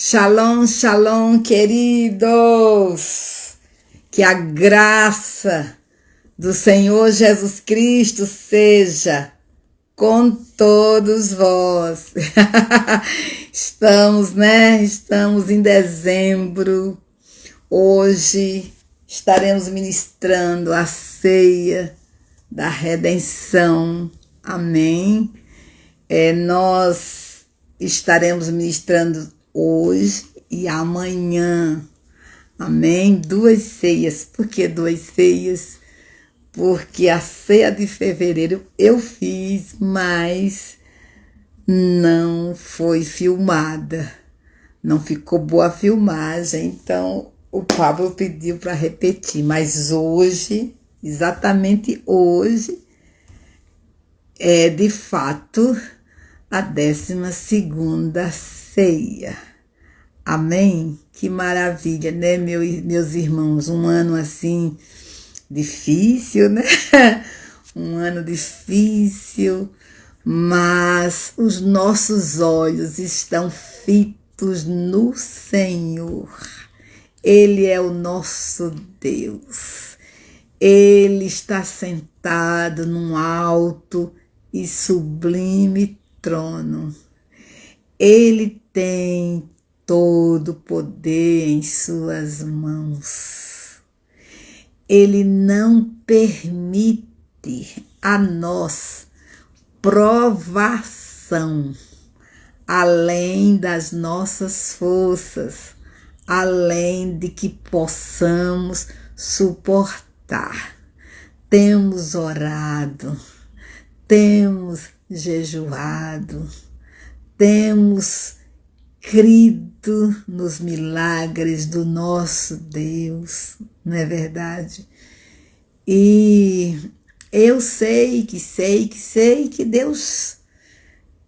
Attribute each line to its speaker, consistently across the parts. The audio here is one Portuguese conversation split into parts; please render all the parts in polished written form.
Speaker 1: Shalom, shalom, queridos. Que a graça do Senhor Jesus Cristo seja com todos vós. Estamos em dezembro. Hoje estaremos ministrando a ceia da redenção. Amém. Nós estaremos ministrando hoje e amanhã. Amém. 2 ceias. Por que 2 ceias? Porque a ceia de fevereiro eu fiz, mas não foi filmada. Não ficou boa a filmagem. Então, o Pablo pediu para repetir. Mas hoje, exatamente hoje, é de fato a 12ª ceia. Amém? Que maravilha, né, meus irmãos? Um ano assim difícil, né? Um ano difícil, mas os nossos olhos estão fitos no Senhor. Ele é o nosso Deus. Ele está sentado num alto e sublime trono. Ele tem todo o poder em suas mãos. Ele não permite a nós provação além das nossas forças, além de que possamos suportar. Temos orado, temos jejuado, temos crido nos milagres do nosso Deus, não é verdade? E eu sei que Deus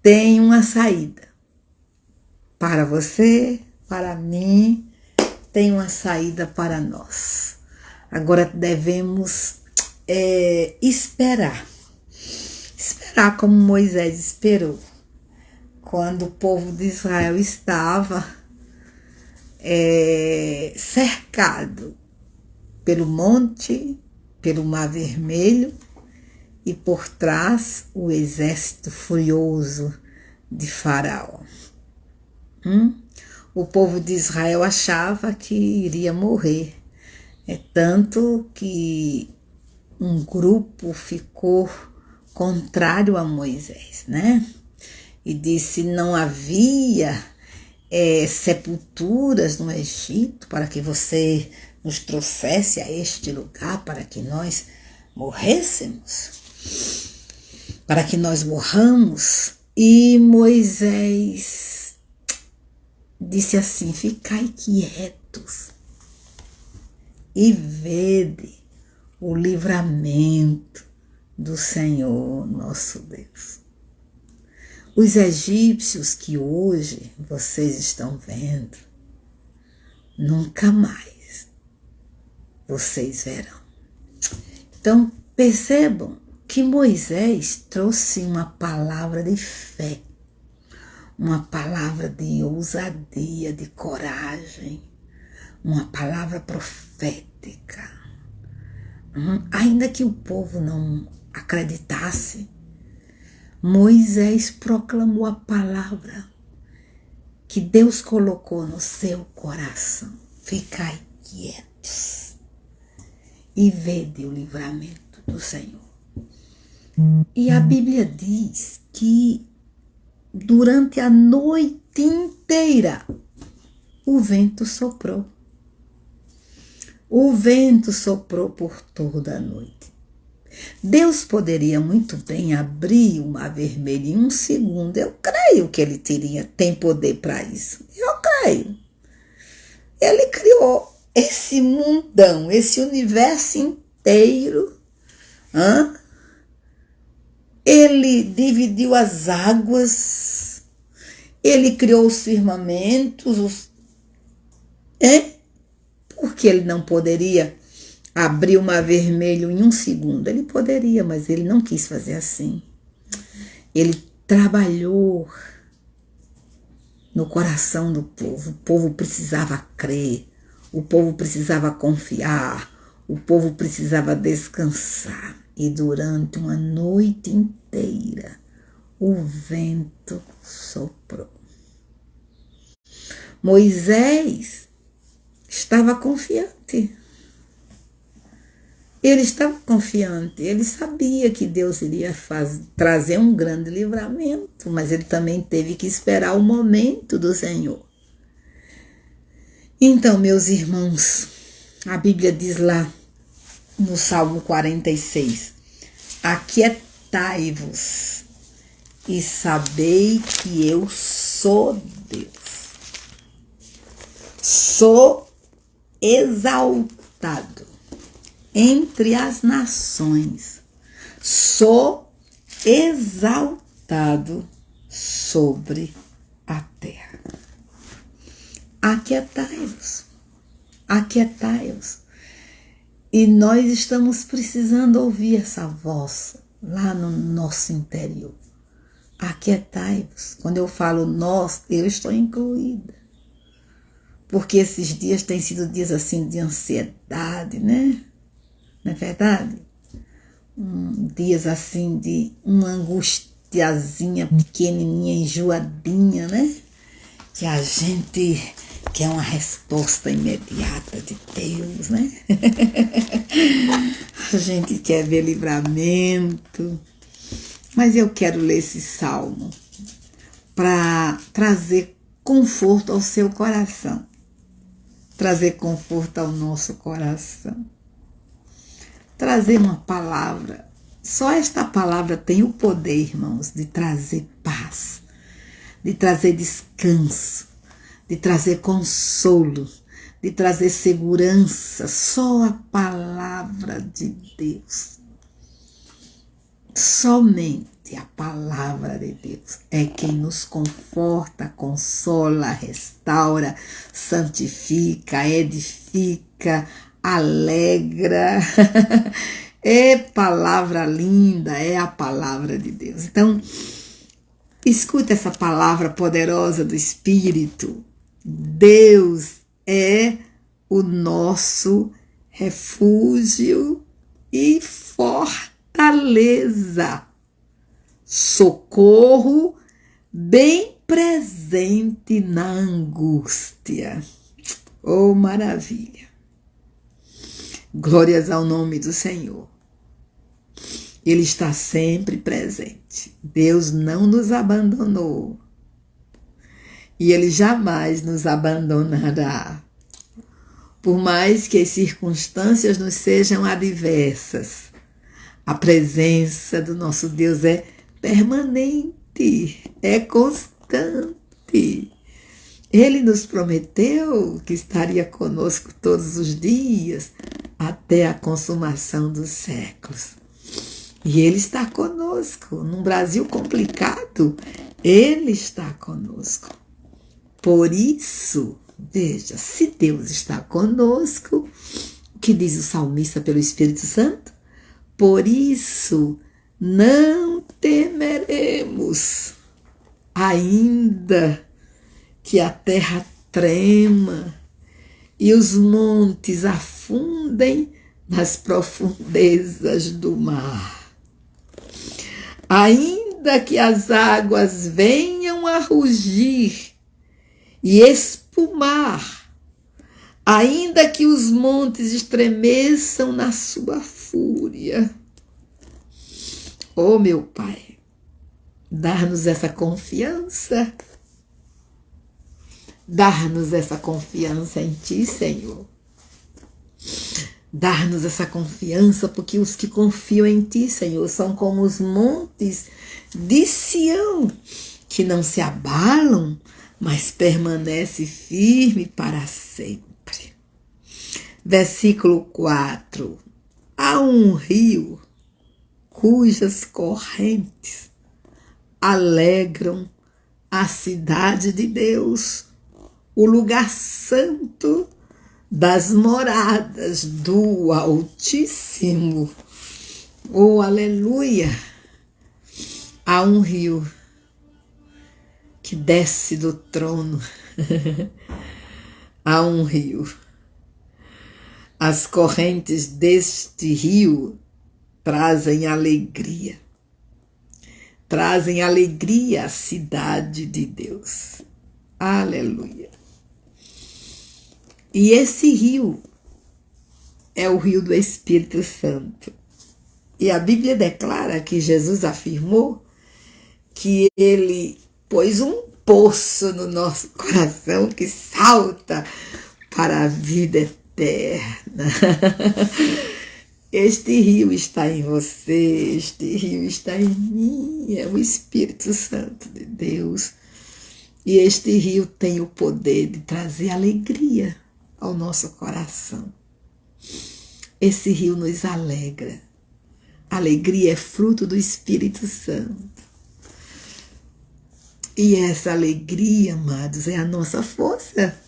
Speaker 1: tem uma saída para você, para mim, tem uma saída para nós. Agora devemos esperar como Moisés esperou. Quando o povo de Israel estava cercado pelo monte, pelo Mar Vermelho, e por trás o exército furioso de Faraó. O povo de Israel achava que iria morrer. Tanto que um grupo ficou contrário a Moisés, né? E disse: não havia sepulturas no Egito para que você nos trouxesse a este lugar para que nós morrêssemos, para que nós morramos. E Moisés disse assim: ficai quietos e vede o livramento do Senhor nosso Deus. Os egípcios que hoje vocês estão vendo, nunca mais vocês verão. Então percebam que Moisés trouxe uma palavra de fé, uma palavra de ousadia, de coragem, uma palavra profética. Ainda que o povo não acreditasse, Moisés proclamou a palavra que Deus colocou no seu coração. Ficai quietos e vede o livramento do Senhor. E a Bíblia diz que durante a noite inteira o vento soprou. O vento soprou por toda a noite. Deus poderia muito bem abrir o Mar Vermelho em 1 segundo. Eu creio que ele tem poder para isso. Eu creio. Ele criou esse mundão, esse universo inteiro. Ele dividiu as águas. Ele criou os firmamentos. Por que ele não poderia abrir o Mar Vermelho em 1 segundo? Ele poderia, mas ele não quis fazer assim. Ele trabalhou no coração do povo. O povo precisava crer, o povo precisava confiar, o povo precisava descansar. E durante uma noite inteira, o vento soprou. Moisés estava confiante. Ele estava confiante, ele sabia que Deus iria trazer um grande livramento, mas ele também teve que esperar o momento do Senhor. Então, meus irmãos, a Bíblia diz lá no Salmo 46, aquietai-vos e sabei que eu sou Deus. Sou exaltado entre as nações, sou exaltado sobre a terra. Aquietai-vos, aquietai-vos. E nós estamos precisando ouvir essa voz lá no nosso interior. Aquietai-vos. Quando eu falo nós, eu estou incluída. Porque esses dias têm sido dias assim de ansiedade, né? Não é verdade? Dias assim de uma angustiazinha pequenininha, enjoadinha, né? Que a gente quer uma resposta imediata de Deus, né? A gente quer ver livramento. Mas eu quero ler esse salmo para trazer conforto ao seu coração. Trazer conforto ao nosso coração. Trazer uma palavra. Só esta palavra tem o poder, irmãos, de trazer paz, de trazer descanso, de trazer consolo, de trazer segurança. Só a palavra de Deus. Somente a palavra de Deus é quem nos conforta, consola, restaura, santifica, edifica, alegra. É palavra linda, é a palavra de Deus. Então, escuta essa palavra poderosa do Espírito. Deus é o nosso refúgio e fortaleza, socorro bem presente na angústia. Oh, maravilha! Glórias ao nome do Senhor. Ele está sempre presente. Deus não nos abandonou. E Ele jamais nos abandonará. Por mais que as circunstâncias nos sejam adversas, a presença do nosso Deus é permanente, é constante. Ele nos prometeu que estaria conosco todos os dias, até a consumação dos séculos. E Ele está conosco. Num Brasil complicado, Ele está conosco. Por isso, veja, se Deus está conosco, o que diz o salmista pelo Espírito Santo? Por isso, não temeremos, ainda que a terra trema e os montes afundem nas profundezas do mar. Ainda que as águas venham a rugir e espumar, ainda que os montes estremeçam na sua fúria. Oh, meu Pai, dá-nos essa confiança. Dar-nos essa confiança em Ti, Senhor. Dar-nos essa confiança, porque os que confiam em Ti, Senhor, são como os montes de Sião, que não se abalam, mas permanece firme para sempre. Versículo 4. Há um rio cujas correntes alegram a cidade de Deus, o lugar santo das moradas do Altíssimo. Oh, aleluia! Há um rio que desce do trono a um rio. As correntes deste rio trazem alegria à cidade de Deus. Aleluia. E esse rio é o rio do Espírito Santo. E a Bíblia declara que Jesus afirmou que ele pôs um poço no nosso coração que salta para a vida eterna. Este rio está em você, este rio está em mim, é o Espírito Santo de Deus. E este rio tem o poder de trazer alegria ao nosso coração. Esse rio nos alegra. Alegria é fruto do Espírito Santo. E essa alegria, amados, é a nossa força.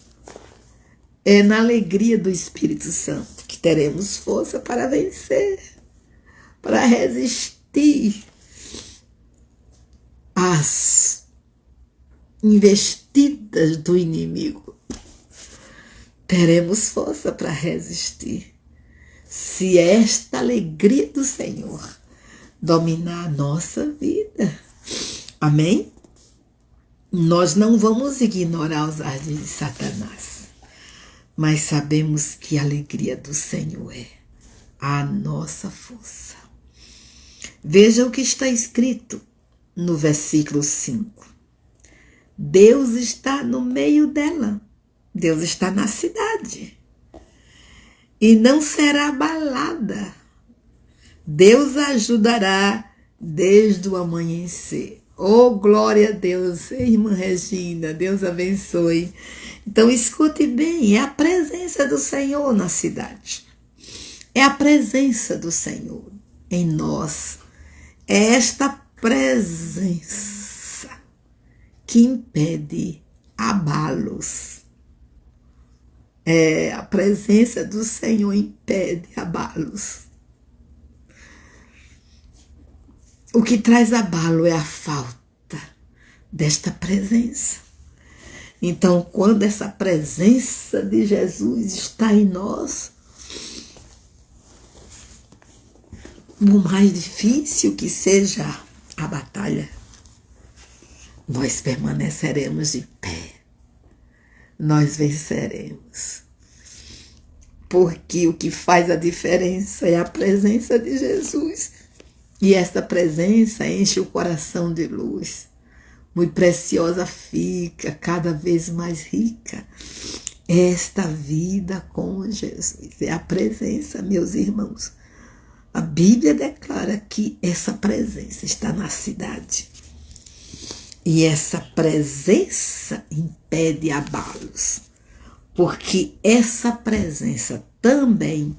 Speaker 1: É na alegria do Espírito Santo que teremos força para vencer, para resistir às investidas do inimigo. Teremos força para resistir. Se esta alegria do Senhor dominar a nossa vida. Amém? Nós não vamos ignorar os ardis de Satanás, mas sabemos que a alegria do Senhor é a nossa força. Veja o que está escrito no versículo 5. Deus está no meio dela. Deus está na cidade. E não será abalada. Deus a ajudará desde o amanhecer. Oh, glória a Deus, irmã Regina, Deus abençoe. Então, escute bem, é a presença do Senhor na cidade. É a presença do Senhor em nós. É esta presença que impede abalos. A presença do Senhor impede abalos. O que traz abalo é a falta desta presença. Então, quando essa presença de Jesus está em nós, por mais difícil que seja a batalha, nós permaneceremos de pé. Nós venceremos. Porque o que faz a diferença é a presença de Jesus. E esta presença enche o coração de luz. Muito preciosa fica, cada vez mais rica. Esta vida com Jesus. É a presença, meus irmãos. A Bíblia declara que essa presença está na cidade. E essa presença impede abalos. Porque essa presença também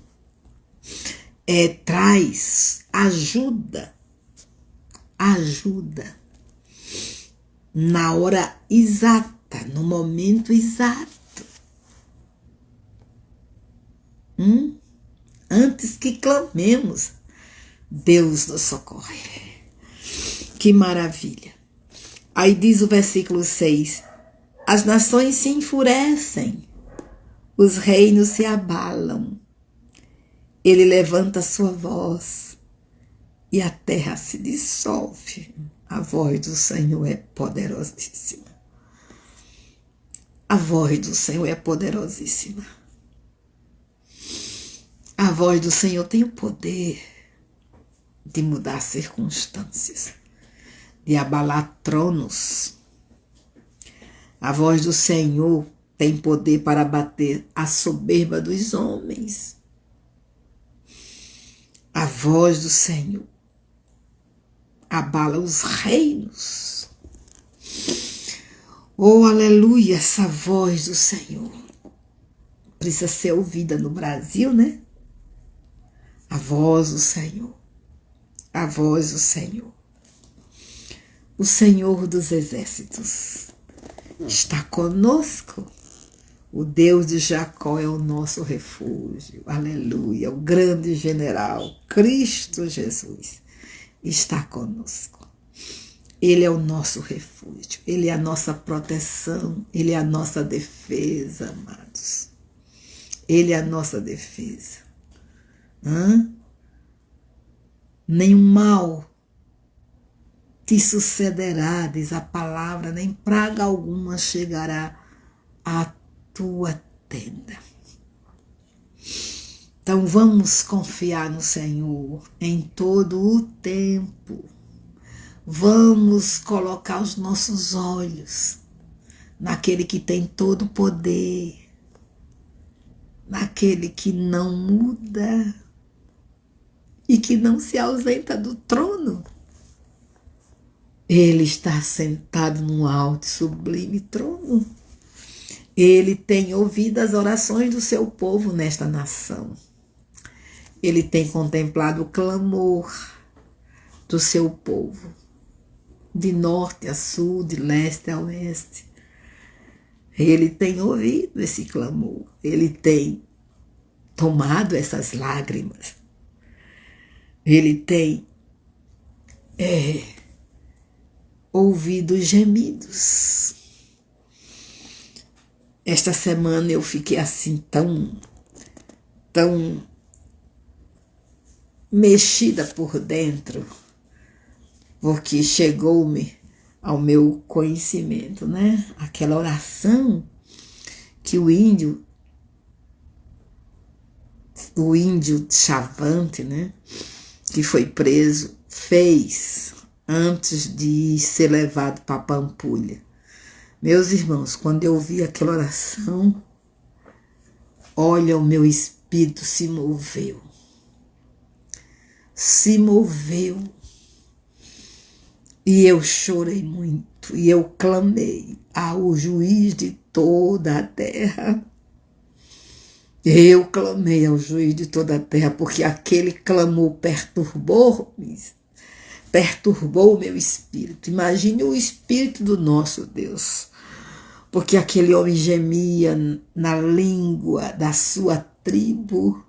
Speaker 1: traz ajuda na hora exata, no momento exato. Antes que clamemos, Deus nos socorre. Que maravilha. Aí diz o versículo 6, as nações se enfurecem, os reinos se abalam. Ele levanta sua voz e a terra se dissolve. A voz do Senhor é poderosíssima. A voz do Senhor é poderosíssima. A voz do Senhor tem o poder de mudar circunstâncias, de abalar tronos. A voz do Senhor tem poder para abater a soberba dos homens. A voz do Senhor abala os reinos. Oh, aleluia, essa voz do Senhor precisa ser ouvida no Brasil, né? A voz do Senhor. A voz do Senhor. O Senhor dos exércitos está conosco. O Deus de Jacó é o nosso refúgio. Aleluia. O grande general, Cristo Jesus, está conosco. Ele é o nosso refúgio, Ele é a nossa proteção, Ele é a nossa defesa, amados. Ele é a nossa defesa. Nenhum mal te sucederá, diz a palavra, nem praga alguma chegará à tua tenda. Então vamos confiar no Senhor em todo o tempo. Vamos colocar os nossos olhos naquele que tem todo o poder, naquele que não muda e que não se ausenta do trono. Ele está sentado num alto e sublime trono. Ele tem ouvido as orações do seu povo nesta nação. Ele tem contemplado o clamor do seu povo, de norte a sul, de leste a oeste. Ele tem ouvido esse clamor. Ele tem tomado essas lágrimas. Ele tem ouvido os gemidos. Esta semana eu fiquei assim tão mexida por dentro, porque chegou-me ao meu conhecimento, né? Aquela oração que o índio Chavante, né? Que foi preso, fez antes de ser levado para Pampulha. Meus irmãos, quando eu ouvi aquela oração, olha, o meu espírito se moveu. Se moveu. E eu chorei muito. E eu clamei ao juiz de toda a terra. Eu clamei ao juiz de toda a terra, porque aquele clamor perturbou o meu espírito. Imagine o espírito do nosso Deus. Porque aquele homem gemia na língua da sua tribo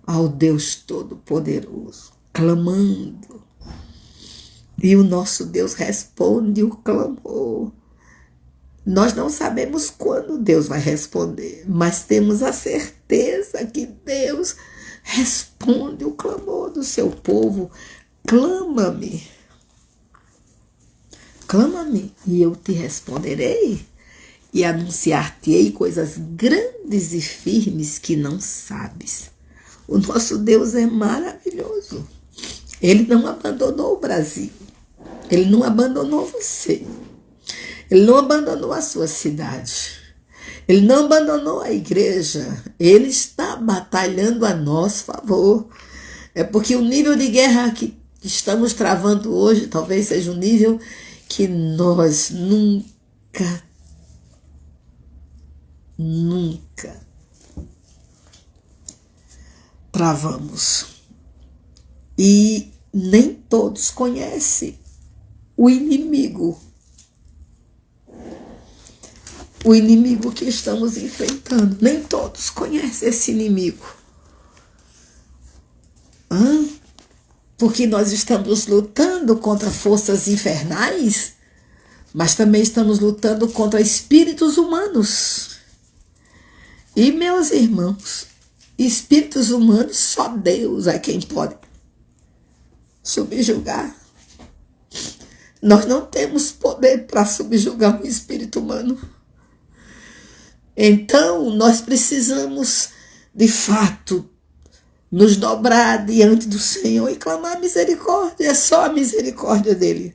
Speaker 1: ao Deus Todo-Poderoso, clamando. E o nosso Deus responde o clamor. Nós não sabemos quando Deus vai responder, mas temos a certeza que Deus responde o clamor do seu povo. Clama-me, e eu te responderei, e anunciar-te-ei coisas grandes e firmes que não sabes. O nosso Deus é maravilhoso. Ele não abandonou o Brasil. Ele não abandonou você. Ele não abandonou a sua cidade. Ele não abandonou a igreja. Ele está batalhando a nosso favor. É porque o nível de guerra que estamos travando hoje talvez seja um nível que nós nunca travamos. E nem todos conhecem o inimigo que estamos enfrentando. Nem todos conhecem esse inimigo. Porque nós estamos lutando contra forças infernais, mas também estamos lutando contra espíritos humanos. E, meus irmãos, espíritos humanos, só Deus é quem pode subjugar. Nós não temos poder para subjugar um espírito humano. Então, nós precisamos, de fato, nos dobrar diante do Senhor e clamar misericórdia. É só a misericórdia dele.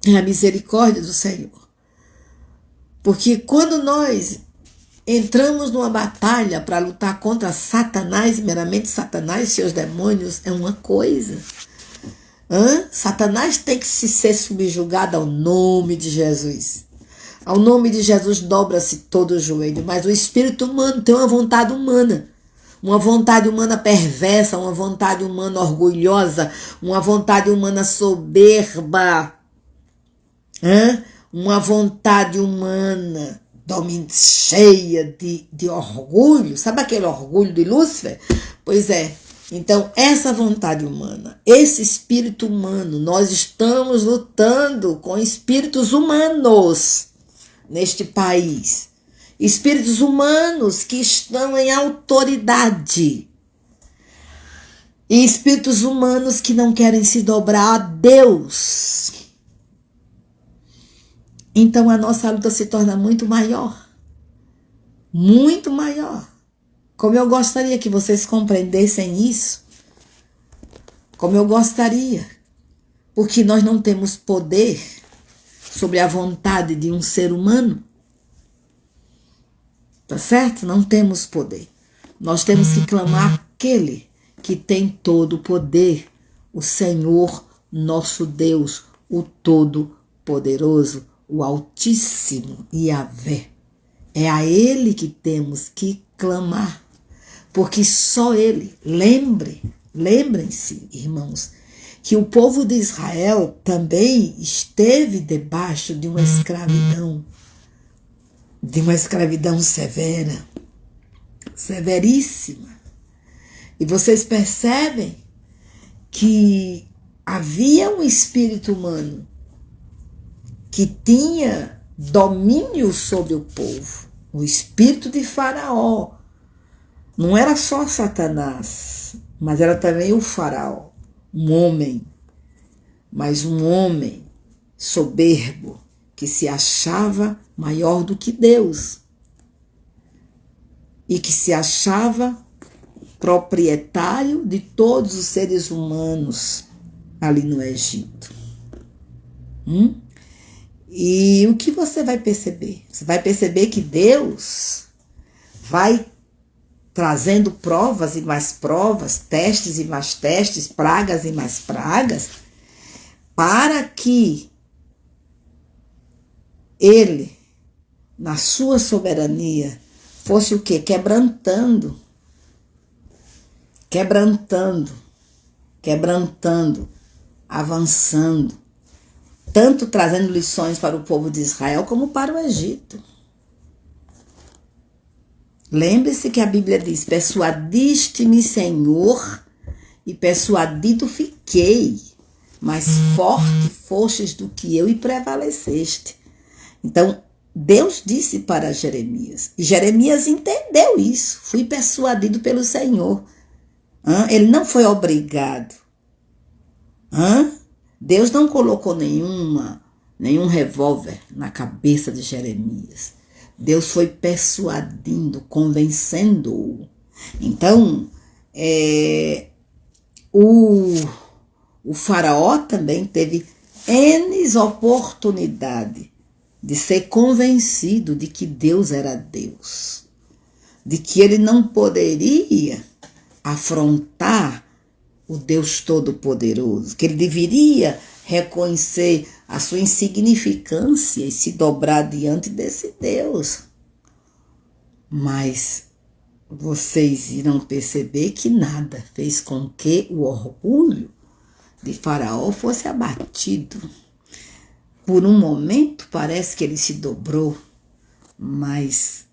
Speaker 1: É a misericórdia do Senhor. Porque quando nós entramos numa batalha para lutar contra Satanás, meramente Satanás e seus demônios, é uma coisa. Satanás tem que ser subjugado ao nome de Jesus. Ao nome de Jesus dobra-se todo o joelho. Mas o espírito humano tem uma vontade humana. Uma vontade humana perversa, uma vontade humana orgulhosa, uma vontade humana soberba. Uma vontade humana cheia de orgulho. Sabe aquele orgulho de Lúcifer? Pois é, Então, essa vontade humana, esse espírito humano, nós estamos lutando com espíritos humanos neste país. Espíritos humanos que estão em autoridade. E espíritos humanos que não querem se dobrar a Deus. Então a nossa luta se torna muito maior. Muito maior. Como eu gostaria que vocês compreendessem isso. Como eu gostaria. Porque nós não temos poder sobre a vontade de um ser humano. Tá certo? Não temos poder. Nós temos que clamar aquele que tem todo o poder, o Senhor, nosso Deus, o Todo-Poderoso, o Altíssimo, Yahvé. É a Ele que temos que clamar, porque só Ele, lembrem-se, irmãos, que o povo de Israel também esteve debaixo de uma escravidão severa, severíssima. E vocês percebem que havia um espírito humano que tinha domínio sobre o povo. O espírito de Faraó. Não era só Satanás, mas era também o Faraó. Um homem, mas um homem soberbo que se achava maior do que Deus e que se achava proprietário de todos os seres humanos ali no Egito. E o que você vai perceber? Você vai perceber que Deus vai trazendo provas e mais provas, testes e mais testes, pragas e mais pragas, para que Ele, na sua soberania, fosse o quê? Quebrantando, avançando, tanto trazendo lições para o povo de Israel como para o Egito. Lembre-se que a Bíblia diz: persuadiste-me, Senhor, e persuadido fiquei, mais forte fostes do que eu e prevaleceste. Então, Deus disse para Jeremias, e Jeremias entendeu isso, fui persuadido pelo Senhor. Ele não foi obrigado. Deus não colocou nenhum revólver na cabeça de Jeremias. Deus foi persuadindo, convencendo-o. Então, o Faraó também teve N oportunidades de ser convencido de que Deus era Deus, de que ele não poderia afrontar o Deus Todo-Poderoso, que ele deveria reconhecer a sua insignificância e se dobrar diante desse Deus. Mas vocês irão perceber que nada fez com que o orgulho de Faraó fosse abatido. Por um momento parece que ele se dobrou, mas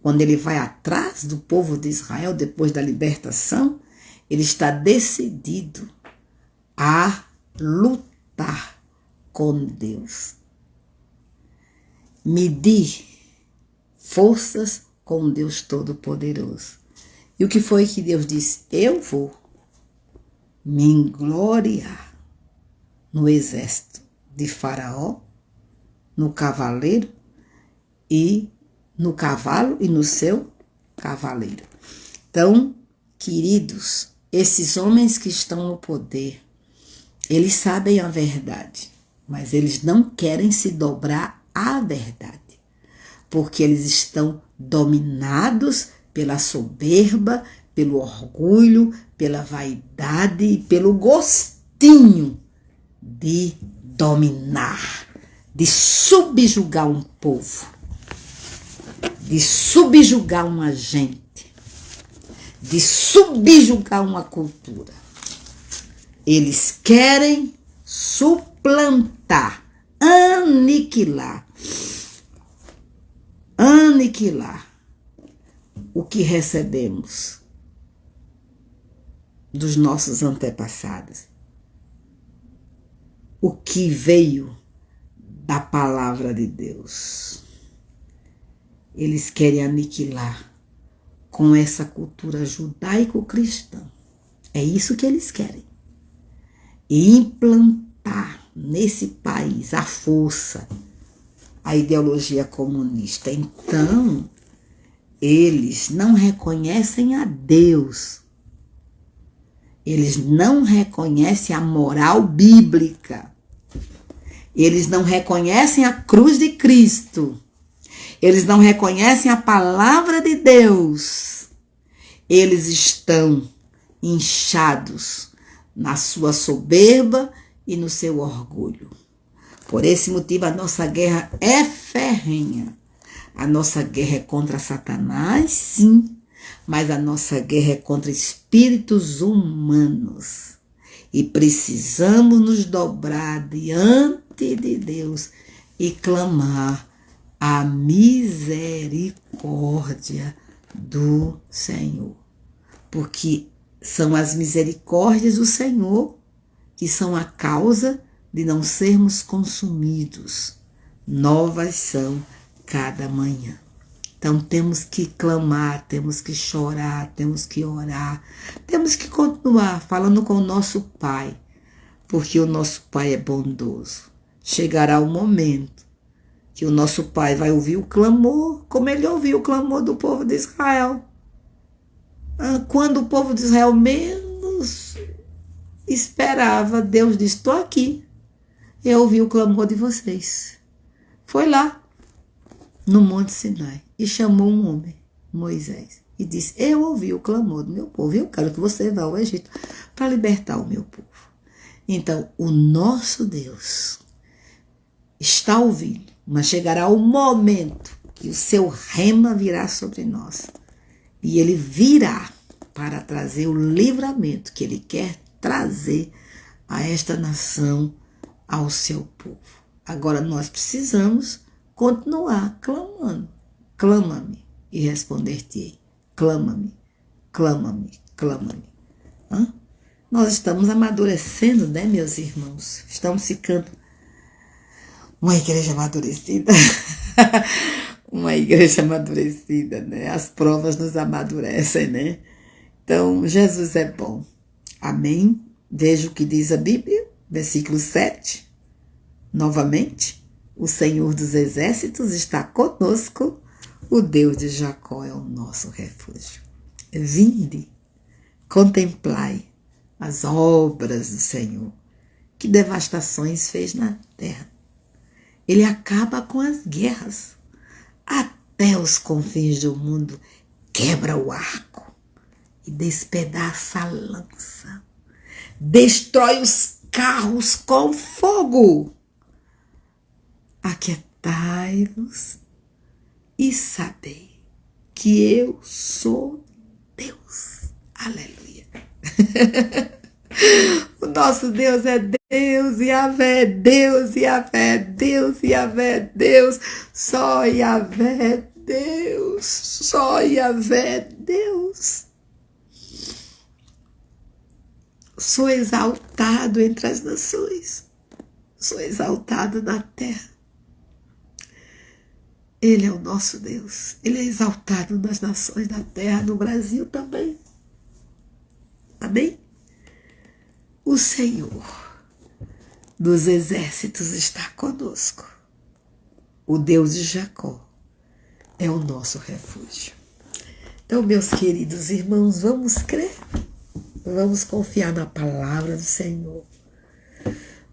Speaker 1: quando ele vai atrás do povo de Israel depois da libertação, ele está decidido a lutar com Deus. Medir forças com Deus Todo-Poderoso. E o que foi que Deus disse? Eu vou me engloriar no exército de Faraó, no cavaleiro e no cavalo e no seu cavaleiro. Então, queridos, esses homens que estão no poder, eles sabem a verdade, mas eles não querem se dobrar à verdade, porque eles estão dominados pela soberba, pelo orgulho, pela vaidade e pelo gostinho de dominar, de subjugar um povo, de subjugar uma gente, de subjugar uma cultura. Eles querem suplantar, aniquilar o que recebemos dos nossos antepassados. O que veio da palavra de Deus. Eles querem aniquilar com essa cultura judaico-cristã. É isso que eles querem. E implantar nesse país à força a ideologia comunista. Então, eles não reconhecem a Deus. Eles não reconhecem a moral bíblica. Eles não reconhecem a cruz de Cristo. Eles não reconhecem a palavra de Deus. Eles estão inchados na sua soberba e no seu orgulho. Por esse motivo, a nossa guerra é ferrenha. A nossa guerra é contra Satanás, sim, mas a nossa guerra é contra espíritos humanos. E precisamos nos dobrar diante de Deus e clamar a misericórdia do Senhor. Porque são as misericórdias do Senhor que são a causa de não sermos consumidos. Novas são cada manhã. Então temos que clamar, temos que chorar, temos que orar, temos que continuar falando com o nosso Pai, porque o nosso Pai é bondoso. Chegará o momento que o nosso Pai vai ouvir o clamor, como ele ouviu o clamor do povo de Israel. Quando o povo de Israel menos esperava, Deus disse: estou aqui, eu ouvi o clamor de vocês. Foi lá, no Monte Sinai, e chamou um homem, Moisés, e disse: eu ouvi o clamor do meu povo, e eu quero que você vá ao Egito para libertar o meu povo. Então, o nosso Deus está ouvindo, mas chegará o momento que o seu rema virá sobre nós, e ele virá para trazer o livramento que ele quer trazer a esta nação, ao seu povo. Agora nós precisamos continuar clamando. Clama-me e responder-te-ei. Clama-me, clama-me, clama-me. Nós estamos amadurecendo, né, meus irmãos? Estamos ficando uma igreja amadurecida. Uma igreja amadurecida, né? As provas nos amadurecem, né? Então, Jesus é bom. Amém? Veja o que diz a Bíblia, versículo 7. Novamente, o Senhor dos Exércitos está conosco, o Deus de Jacó é o nosso refúgio. Vinde, contemplai as obras do Senhor, que devastações fez na terra. Ele acaba com as guerras, até os confins do mundo, quebra o arco e despedaça a lança, destrói os carros com fogo. Aquietai-vos e sabei que eu sou Deus. Aleluia. O nosso Deus é Deus, Yahvé é Deus, Yahvé é Deus, Yahvé é Deus, só Yahvé é Deus, só Yahvé é Deus. Sou exaltado entre as nações, sou exaltado na terra. Ele é o nosso Deus, ele é exaltado nas nações da terra, no Brasil também. Amém? O Senhor dos exércitos está conosco. O Deus de Jacó é o nosso refúgio. Então, meus queridos irmãos, vamos crer, vamos confiar na palavra do Senhor.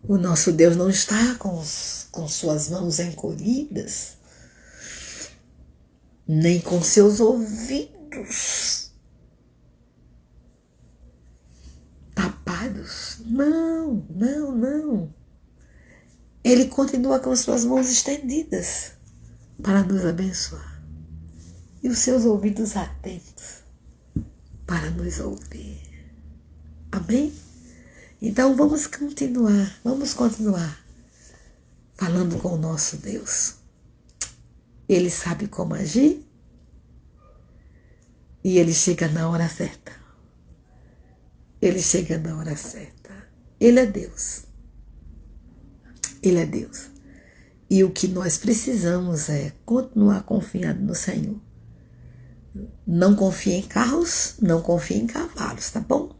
Speaker 1: O nosso Deus não está com suas mãos encolhidas, nem com seus ouvidos tapados. Não, não, não. Ele continua com suas mãos estendidas para nos abençoar. E os seus ouvidos atentos para nos ouvir. Amém? Então vamos continuar falando com o nosso Deus. Ele sabe como agir e ele chega na hora certa. Ele chega na hora certa. Ele é Deus. Ele é Deus. E o que nós precisamos é continuar confiando no Senhor. Não confie em carros, não confie em cavalos, tá bom?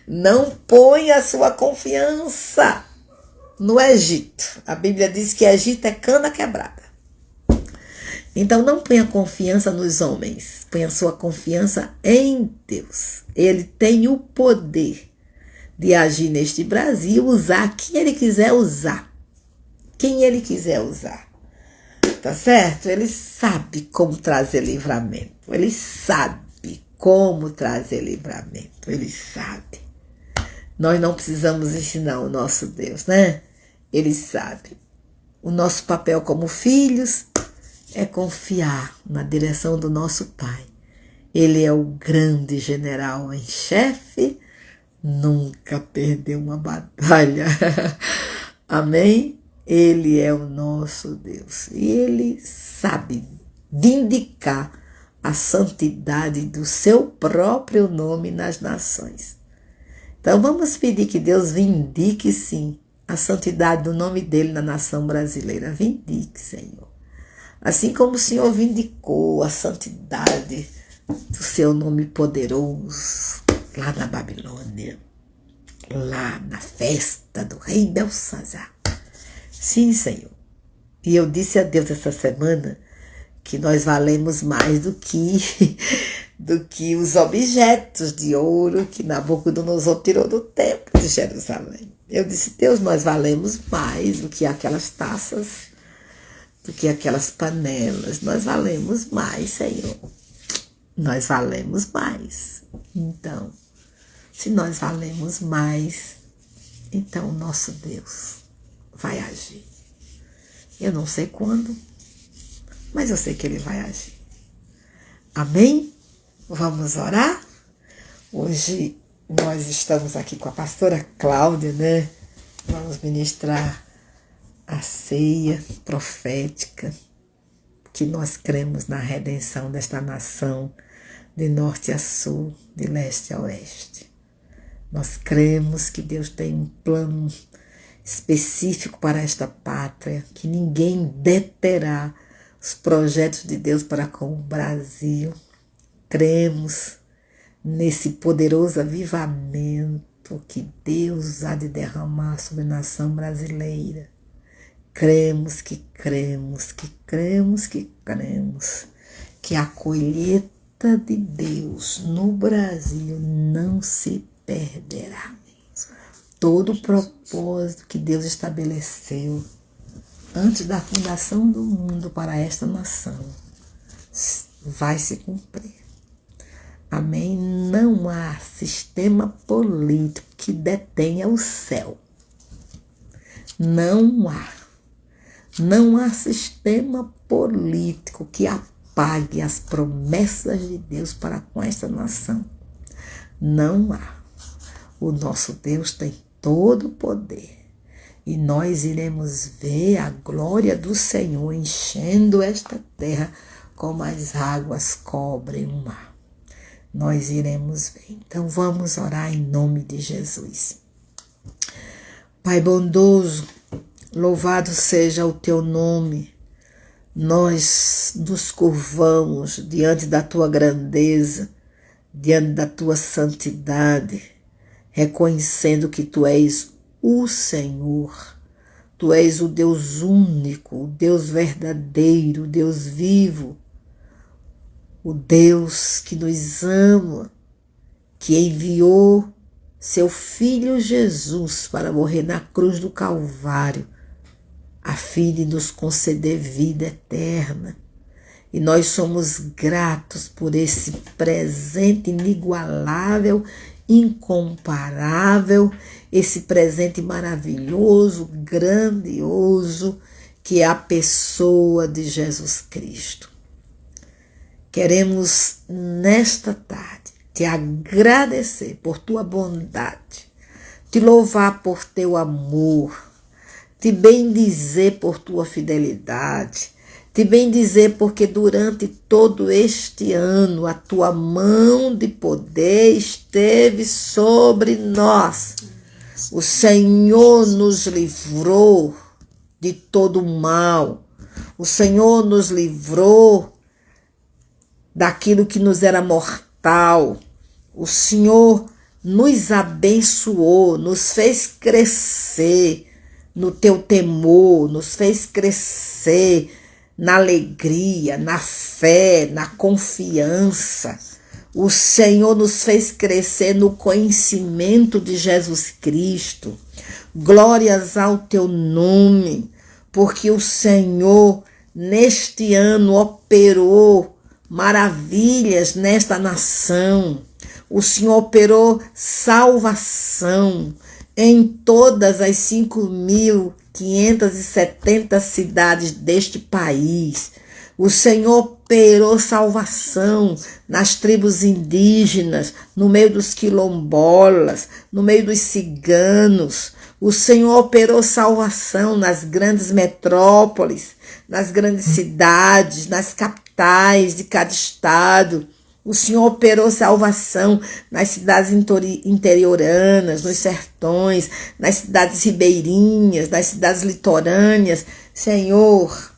Speaker 1: Não ponha a sua confiança no Egito. A Bíblia diz que Egito é cana quebrada. Então não ponha confiança nos homens, ponha sua confiança em Deus. Ele tem o poder de agir neste Brasil, usar quem Ele quiser usar. Quem Ele quiser usar. Tá certo? Ele sabe como trazer livramento. Ele sabe como trazer livramento. Ele sabe. Nós não precisamos ensinar o nosso Deus, né? Ele sabe. O nosso papel como filhos é confiar na direção do nosso Pai. Ele é o grande general em chefe, nunca perdeu uma batalha. Amém? Ele é o nosso Deus. E Ele sabe vindicar a santidade do seu próprio nome nas nações. Então vamos pedir que Deus vindique, sim, a santidade do nome dele na nação brasileira. Vindique, Senhor. Assim como o Senhor vindicou a santidade do seu nome poderoso lá na Babilônia, lá na festa do rei Belsazar. Sim, Senhor. E eu disse a Deus essa semana que nós valemos mais do que os objetos de ouro que Nabucodonosor tirou do templo de Jerusalém. Eu disse, Deus, nós valemos mais do que aquelas taças, do que aquelas panelas. Nós valemos mais, Senhor. Nós valemos mais. Então, se nós valemos mais, então o nosso Deus vai agir. Eu não sei quando, mas eu sei que Ele vai agir. Amém? Vamos orar? Hoje nós estamos aqui com a pastora Cláudia, né? Vamos ministrar a ceia profética, que nós cremos na redenção desta nação, de norte a sul, de leste a oeste. Nós cremos que Deus tem um plano específico para esta pátria, que ninguém deterá os projetos de Deus para com o Brasil. Cremos nesse poderoso avivamento que Deus há de derramar sobre a nação brasileira. Cremos que a colheita de Deus no Brasil não se perderá. Todo o propósito que Deus estabeleceu antes da fundação do mundo para esta nação vai se cumprir. Amém? Não há sistema político que detenha o céu. Não há. Não há sistema político que apague as promessas de Deus para com esta nação. Não há. O nosso Deus tem todo o poder. E nós iremos ver a glória do Senhor enchendo esta terra como as águas cobrem o mar. Nós iremos ver. Então vamos orar em nome de Jesus. Pai bondoso, louvado seja o teu nome. Nós nos curvamos diante da tua grandeza, diante da tua santidade, reconhecendo que tu és o Senhor. Tu és o Deus único, o Deus verdadeiro, o Deus vivo, o Deus que nos ama, que enviou seu Filho Jesus para morrer na cruz do Calvário, a fim de nos conceder vida eterna. E nós somos gratos por esse presente inigualável, incomparável, esse presente maravilhoso, grandioso, que é a pessoa de Jesus Cristo. Queremos, nesta tarde, te agradecer por tua bondade, te louvar por teu amor, te bendizer por tua fidelidade, Te bendizer porque durante todo este ano a tua mão de poder esteve sobre nós. O Senhor nos livrou de todo o mal. O Senhor nos livrou daquilo que nos era mortal. O Senhor nos abençoou, nos fez crescer no teu temor, nos fez crescer na alegria, na fé, na confiança. O Senhor nos fez crescer no conhecimento de Jesus Cristo. Glórias ao teu nome, porque o Senhor neste ano operou maravilhas nesta nação. O Senhor operou salvação em todas as 5.570 cidades deste país. O Senhor operou salvação nas tribos indígenas, no meio dos quilombolas, no meio dos ciganos. O Senhor operou salvação nas grandes metrópoles, nas grandes cidades, nas capitais de cada estado. O Senhor operou salvação nas cidades interioranas, nos sertões, nas cidades ribeirinhas, nas cidades litorâneas. Senhor,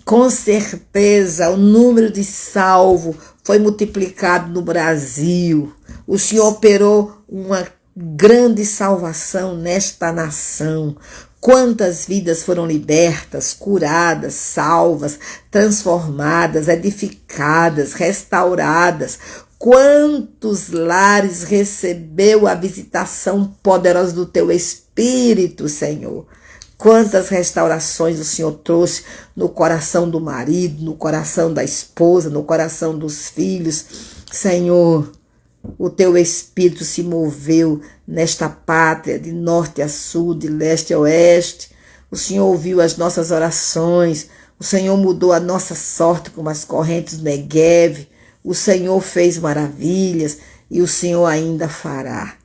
Speaker 1: com certeza o número de salvos foi multiplicado no Brasil. O Senhor operou uma grande salvação nesta nação. Quantas vidas foram libertas, curadas, salvas, transformadas, edificadas, restauradas. Quantos lares recebeu a visitação poderosa do teu Espírito, Senhor. Quantas restaurações o Senhor trouxe no coração do marido, no coração da esposa, no coração dos filhos. Senhor, o teu Espírito se moveu nesta pátria, de norte a sul, de leste a oeste. O Senhor ouviu as nossas orações. O Senhor mudou a nossa sorte como as correntes do Neguev. O Senhor fez maravilhas e o Senhor ainda fará.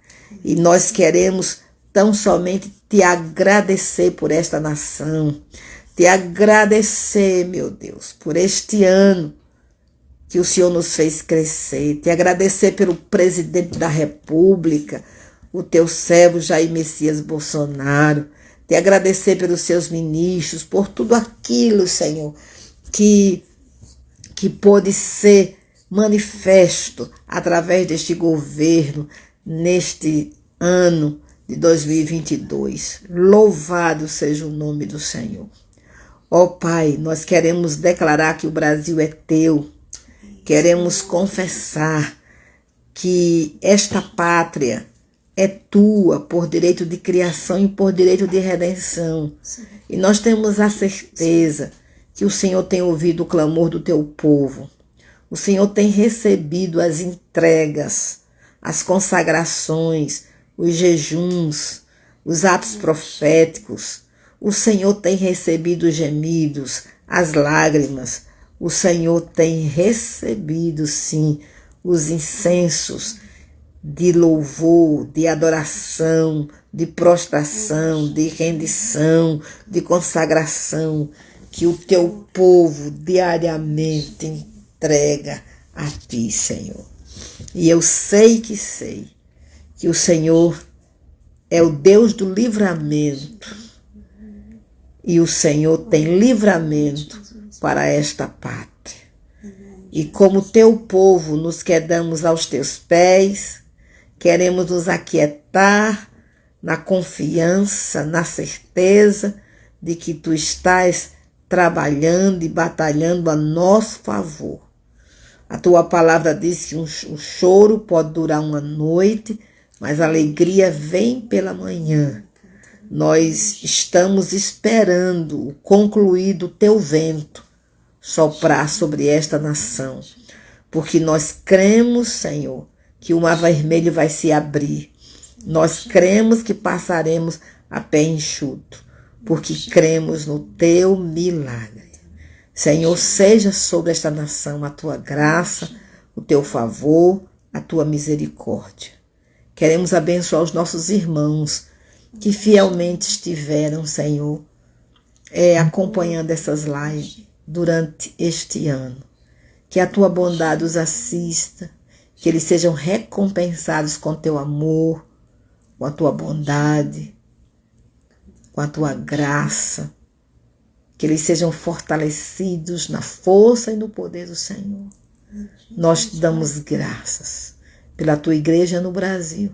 Speaker 1: E nós queremos tão somente te agradecer por esta nação. Te agradecer, meu Deus, por este ano que o Senhor nos fez crescer. Te agradecer pelo presidente da República, o teu servo Jair Messias Bolsonaro. Te agradecer pelos seus ministros, por tudo aquilo, Senhor, que pôde ser manifesto através deste governo neste ano de 2022. Louvado seja o nome do Senhor. Ó Pai, nós queremos declarar que o Brasil é teu. Queremos confessar que esta pátria é tua por direito de criação e por direito de redenção. E nós temos a certeza que o Senhor tem ouvido o clamor do teu povo. O Senhor tem recebido as entregas, as consagrações, os jejuns, os atos proféticos. O Senhor tem recebido os gemidos, as lágrimas. O Senhor tem recebido, sim, os incensos de louvor, de adoração, de prostração, de rendição, de consagração, que o teu povo diariamente entrega a ti, Senhor. E eu sei que o Senhor é o Deus do livramento. E o Senhor tem livramento para esta pátria. E como teu povo nos quedamos aos teus pés, queremos nos aquietar na confiança, na certeza de que tu estás trabalhando e batalhando a nosso favor. A tua palavra diz que o choro pode durar uma noite, mas a alegria vem pela manhã. Nós estamos esperando o concluir do teu vento soprar sobre esta nação, porque nós cremos, Senhor, que o mar vermelho vai se abrir. Nós cremos que passaremos a pé enxuto, porque cremos no teu milagre. Senhor, seja sobre esta nação a tua graça, o teu favor, a tua misericórdia. Queremos abençoar os nossos irmãos que fielmente estiveram, Senhor, acompanhando essas lives. durante este ano. Que a tua bondade os assista, que eles sejam recompensados com teu amor, com a tua bondade, com a tua graça, que eles sejam fortalecidos na força e no poder do Senhor. Nós te damos graças pela tua igreja no Brasil,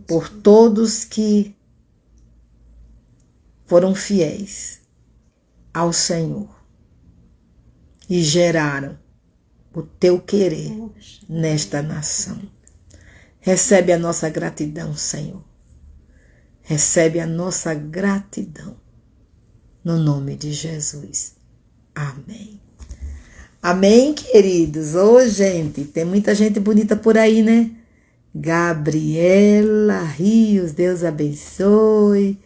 Speaker 1: por todos que foram fiéis ao Senhor e geraram o teu querer nesta nação. Recebe a nossa gratidão, Senhor. Recebe a nossa gratidão. No nome de Jesus. Amém. Amém, queridos. Ô, gente, tem muita gente bonita por aí, né? Gabriela Rios, Deus abençoe.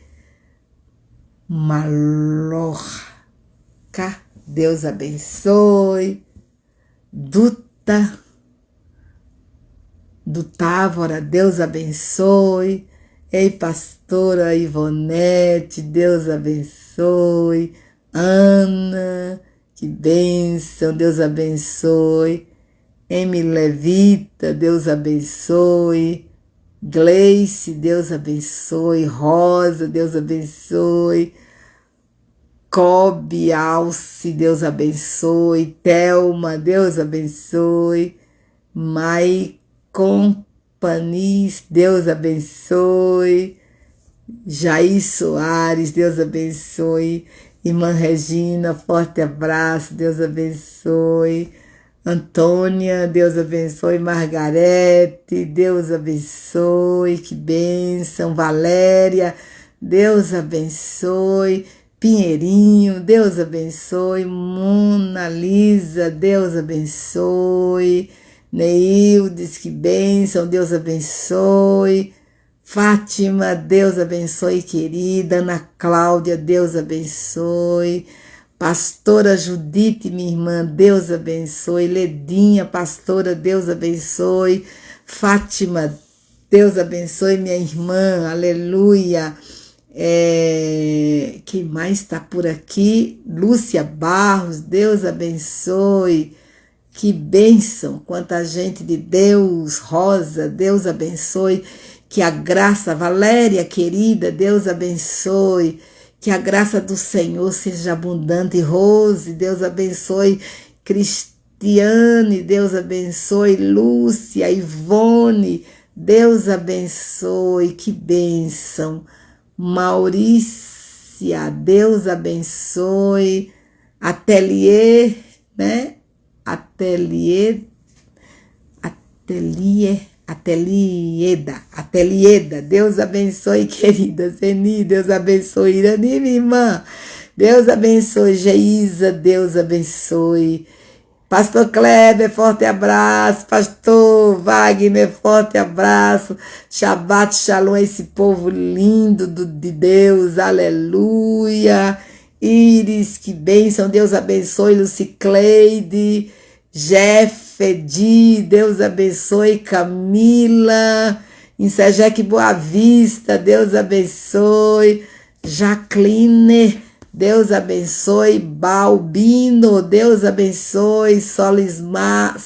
Speaker 1: Malorca, Deus abençoe. Dutávora, Deus abençoe. Ei, pastora Ivonete, Deus abençoe. Ana, que bênção, Deus abençoe. Emi Levita, Deus abençoe. Gleice, Deus abençoe. Rosa, Deus abençoe. Cobe Alce, Deus abençoe. Thelma, Deus abençoe. Maicon Panis, Deus abençoe. Jair Soares, Deus abençoe. Irmã Regina, forte abraço, Deus abençoe. Antônia, Deus abençoe. Margarete, Deus abençoe, que bênção. Valéria, Deus abençoe. Pinheirinho, Deus abençoe. Mona Lisa, Deus abençoe. Neildes, que bênção, Deus abençoe. Fátima, Deus abençoe, querida. Ana Cláudia, Deus abençoe. Pastora Judite, minha irmã, Deus abençoe. Ledinha, pastora, Deus abençoe. Fátima, Deus abençoe, minha irmã, aleluia. Quem mais está por aqui? Lúcia Barros, Deus abençoe. Que bênção, quanta gente de Deus. Rosa, Deus abençoe. Que a graça, Valéria querida, Deus abençoe. Que a graça do Senhor seja abundante. Rose, Deus abençoe. Cristiane, Deus abençoe. Lúcia, Ivone, Deus abençoe. Que bênção. Maurícia, Deus abençoe. Atelier, né? Atelieda, Deus abençoe, querida. Zeni, Deus abençoe. Irani, minha irmã, Deus abençoe. Geisa, Deus abençoe. Pastor Kleber, forte abraço. Pastor Wagner, forte abraço. Shabbat Shalom a esse povo lindo de Deus, aleluia. Íris, que bênção, Deus abençoe. Lucicleide, Jeffedi, Deus abençoe. Camila, em Sejeque Boa Vista, Deus abençoe. Jacqueline, Deus abençoe. Balbino, Deus abençoe. Solimar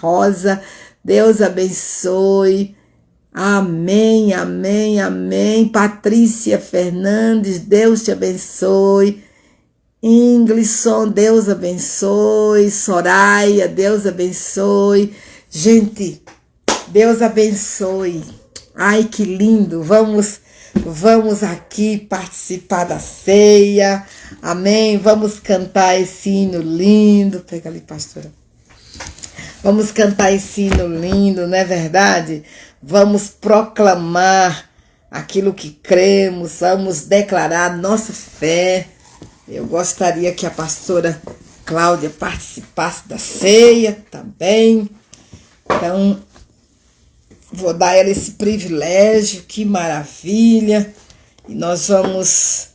Speaker 1: Rosa, Deus abençoe. Amém, amém, amém. Patrícia Fernandes, Deus te abençoe. Inglisson, Deus abençoe. Soraya, Deus abençoe. Gente, Deus abençoe. Ai, que lindo. Vamos aqui participar da ceia. Amém. Vamos cantar esse hino lindo. Pega ali, pastora. Vamos cantar esse hino lindo, não é verdade? Vamos proclamar aquilo que cremos, vamos declarar nossa fé. Eu gostaria que a pastora Cláudia participasse da ceia também. Então, vou dar a ela esse privilégio, que maravilha. E nós vamos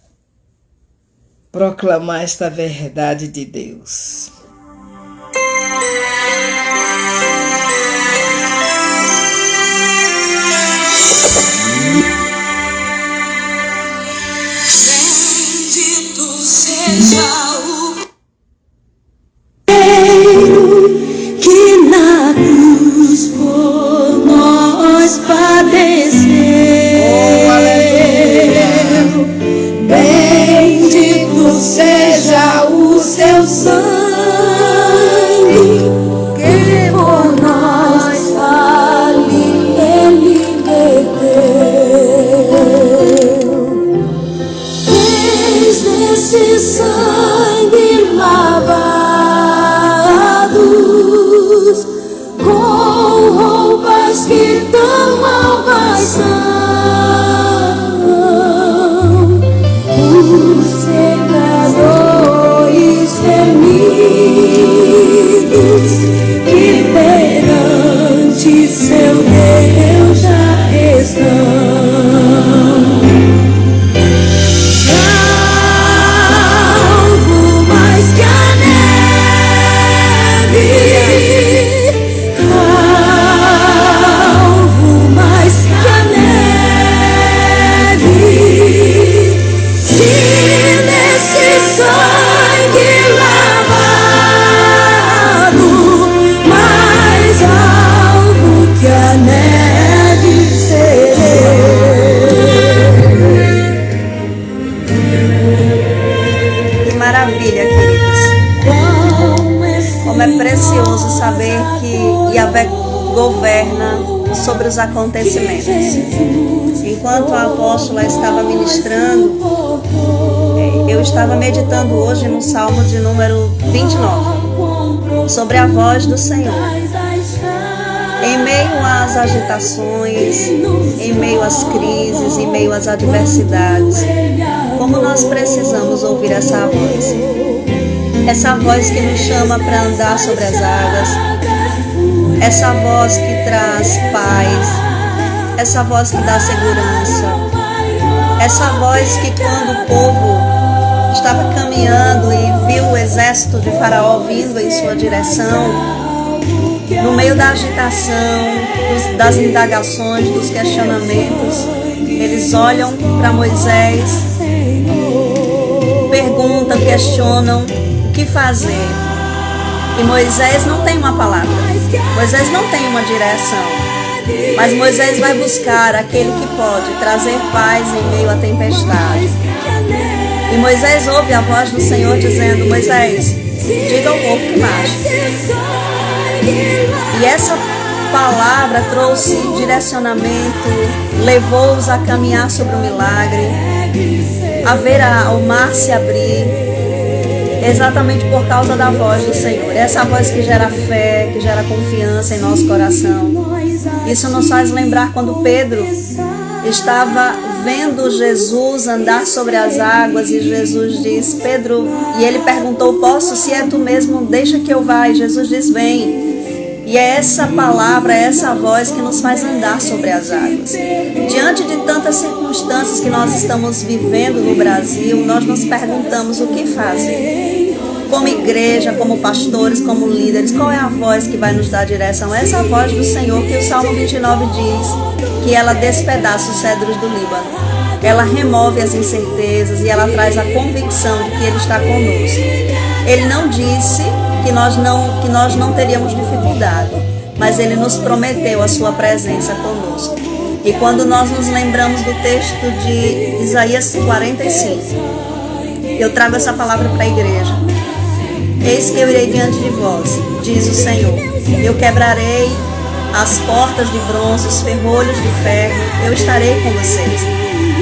Speaker 1: proclamar esta verdade de Deus.
Speaker 2: Seja
Speaker 1: por nós padeceu. Bendito seja o seu sangue, que por nós ali ele verteu. Nesse sangue lavados, com roupas que tão malvas são, os pecadores remidos, que perante seu Deus já estão.
Speaker 2: Precioso saber que Yahvé governa sobre os acontecimentos. Enquanto a apóstola estava ministrando, eu estava meditando hoje no Salmo de número 29, sobre a voz do Senhor. Em meio às agitações, em meio às crises, em meio às adversidades, como nós precisamos ouvir essa voz. Essa voz que nos chama para andar sobre as águas, essa voz que traz paz, essa voz que dá segurança, essa voz que quando o povo estava caminhando e viu o exército de Faraó vindo em sua direção, no meio da agitação, das indagações, dos questionamentos, eles olham para Moisés, perguntam, questionam, o que fazer? E Moisés não tem uma palavra, Moisés não tem uma direção, mas Moisés vai buscar aquele que pode trazer paz em meio à tempestade. E Moisés ouve a voz do Senhor dizendo: Moisés, diga ao povo que marche. E essa palavra trouxe direcionamento, levou-os a caminhar sobre o milagre, a ver o mar se abrir, exatamente por causa da voz do Senhor. Essa voz que gera fé, que gera confiança em nosso coração. Isso nos faz lembrar quando Pedro estava vendo Jesus andar sobre as águas e Jesus diz: Pedro, e ele perguntou: posso? Se é tu mesmo, deixa que eu vá. E Jesus diz: vem. E é essa palavra, é essa voz que nos faz andar sobre as águas. Diante de tantas circunstâncias que nós estamos vivendo no Brasil, nós nos perguntamos o que fazer. Como igreja, como pastores, como líderes, qual é a voz que vai nos dar direção? Essa voz do Senhor que o Salmo 29 diz, que ela despedaça os cedros do Líbano. Ela remove as incertezas e ela traz a convicção de que Ele está conosco. Ele não disse que nós não teríamos dificuldade, mas Ele nos prometeu a sua presença conosco. E quando nós nos lembramos do texto de Isaías 45, eu trago essa palavra para a igreja. Eis que eu irei diante de vós, diz o Senhor. Eu quebrarei as portas de bronze, os ferrolhos de ferro, eu estarei com vocês.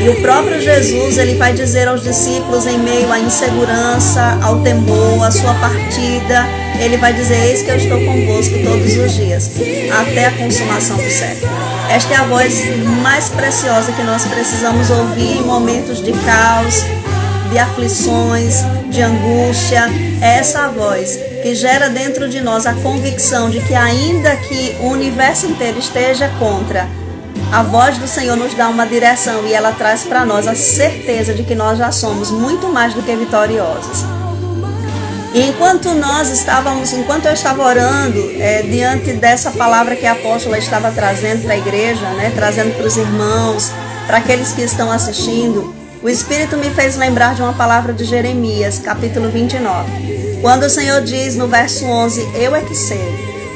Speaker 2: E o próprio Jesus, ele vai dizer aos discípulos, em meio à insegurança, ao temor, à sua partida, ele vai dizer: eis que eu estou convosco todos os dias, até a consumação do século. Esta é a voz mais preciosa que nós precisamos ouvir em momentos de caos, de aflições, de angústia. É essa voz que gera dentro de nós a convicção de que, ainda que o universo inteiro esteja contra, a voz do Senhor nos dá uma direção e ela traz para nós a certeza de que nós já somos muito mais do que vitoriosos. E enquanto eu estava orando, diante dessa palavra que a apóstola estava trazendo para a igreja, trazendo para os irmãos, para aqueles que estão assistindo, o Espírito me fez lembrar de uma palavra de Jeremias, capítulo 29. Quando o Senhor diz no verso 11, eu é que sei,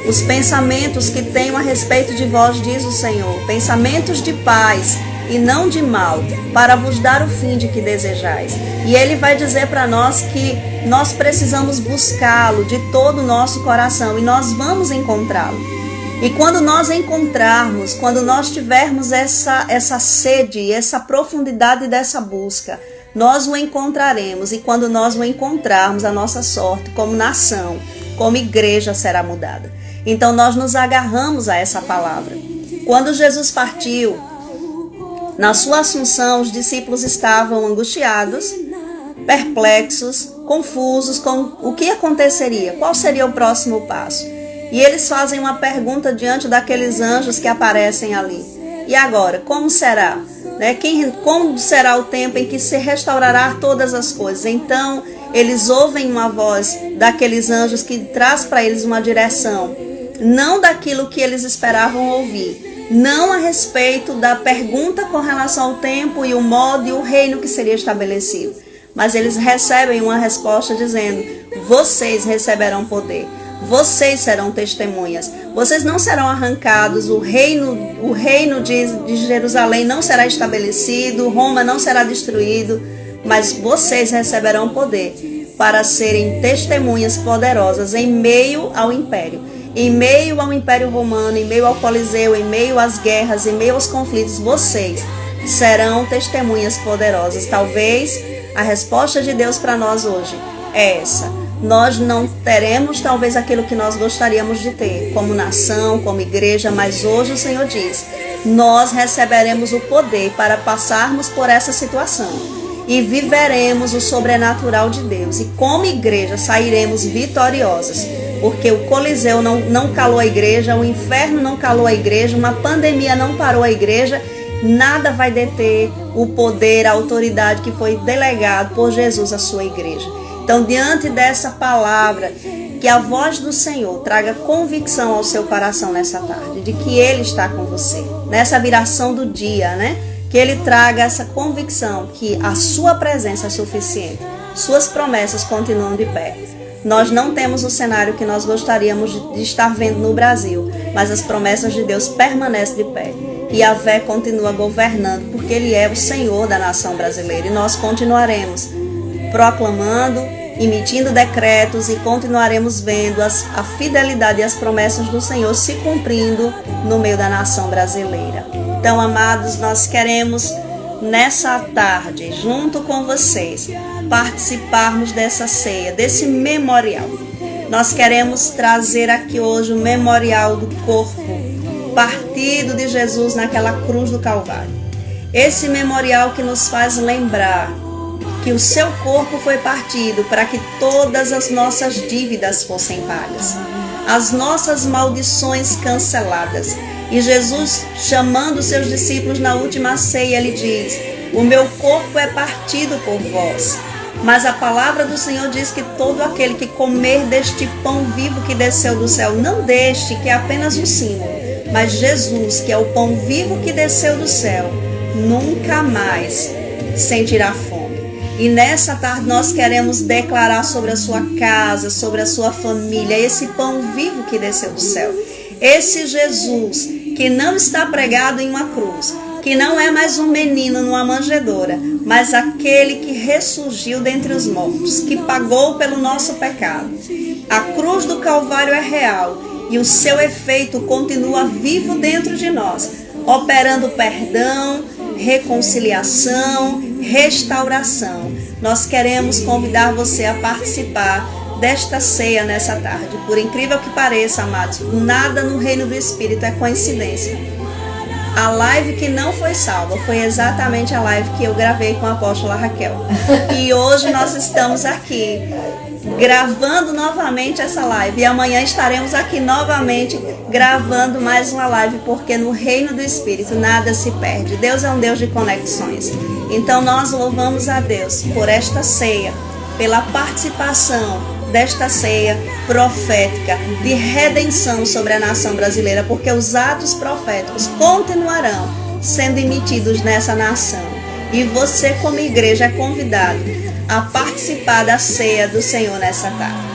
Speaker 2: os pensamentos que tenho a respeito de vós, diz o Senhor, pensamentos de paz e não de mal, para vos dar o fim de que desejais. E Ele vai dizer para nós que nós precisamos buscá-lo de todo o nosso coração, e nós vamos encontrá-lo. E quando nós encontrarmos, quando nós tivermos essa sede, essa profundidade dessa busca, nós o encontraremos. E quando nós o encontrarmos, a nossa sorte como nação, como igreja será mudada. Então nós nos agarramos a essa palavra. Quando Jesus partiu, na sua assunção, os discípulos estavam angustiados, perplexos, confusos com o que aconteceria, qual seria o próximo passo. E eles fazem uma pergunta diante daqueles anjos que aparecem ali. E agora, como será? Como será o tempo em que se restaurará todas as coisas? Então, eles ouvem uma voz daqueles anjos que traz para eles uma direção, não daquilo que eles esperavam ouvir, não a respeito da pergunta com relação ao tempo e o modo e o reino que seria estabelecido, mas eles recebem uma resposta dizendo: vocês receberão poder, vocês serão testemunhas, vocês não serão arrancados, o reino de Jerusalém não será estabelecido, Roma não será destruído, mas vocês receberão poder para serem testemunhas poderosas em meio ao império. Em meio ao Império Romano, em meio ao Coliseu, em meio às guerras, em meio aos conflitos, vocês serão testemunhas poderosas. Talvez a resposta de Deus para nós hoje é essa. Nós não teremos talvez aquilo que nós gostaríamos de ter como nação, como igreja, mas hoje o Senhor diz: nós receberemos o poder para passarmos por essa situação e viveremos o sobrenatural de Deus. E como igreja sairemos vitoriosas. Porque o Coliseu não calou a igreja, o inferno não calou a igreja, uma pandemia não parou a igreja, nada vai deter o poder, a autoridade que foi delegado por Jesus à sua igreja. Então, diante dessa palavra, que a voz do Senhor traga convicção ao seu coração nessa tarde, de que Ele está com você, nessa viração do dia, que Ele traga essa convicção que a sua presença é suficiente, suas promessas continuam de pé. Nós não temos o cenário que nós gostaríamos de estar vendo no Brasil, mas as promessas de Deus permanecem de pé. E a fé continua governando, porque Ele é o Senhor da nação brasileira. E nós continuaremos proclamando, emitindo decretos e continuaremos vendo a fidelidade e as promessas do Senhor se cumprindo no meio da nação brasileira. Então, amados, nós queremos nessa tarde, junto com vocês, participarmos dessa ceia, desse memorial. Nós queremos trazer aqui hoje o memorial do corpo partido de Jesus naquela cruz do Calvário. Esse memorial que nos faz lembrar que o seu corpo foi partido para que todas as nossas dívidas fossem pagas, as nossas maldições canceladas. E Jesus, chamando os seus discípulos na última ceia, Ele diz: o meu corpo é partido por vós. Mas a palavra do Senhor diz que todo aquele que comer deste pão vivo que desceu do céu, não deste, que é apenas um símbolo, mas Jesus, que é o pão vivo que desceu do céu, nunca mais sentirá fome. E nessa tarde nós queremos declarar sobre a sua casa, sobre a sua família, esse pão vivo que desceu do céu. Esse Jesus que não está pregado em uma cruz, que não é mais um menino numa manjedoura, mas aquele que ressurgiu dentre os mortos, que pagou pelo nosso pecado. A cruz do Calvário é real e o seu efeito continua vivo dentro de nós, operando perdão, reconciliação, restauração. Nós queremos convidar você a participar desta ceia nessa tarde. Por incrível que pareça, amados, nada no reino do Espírito é coincidência. A live que não foi salva foi exatamente a live que eu gravei com a apóstola Raquel. E hoje nós estamos aqui gravando novamente essa live. E amanhã estaremos aqui novamente gravando mais uma live, porque no reino do Espírito nada se perde. Deus é um Deus de conexões. Então nós louvamos a Deus por esta ceia, pela participação desta ceia profética de redenção sobre a nação brasileira, porque os atos proféticos continuarão sendo emitidos nessa nação. E você, como igreja, é convidado a participar da ceia do Senhor nessa tarde.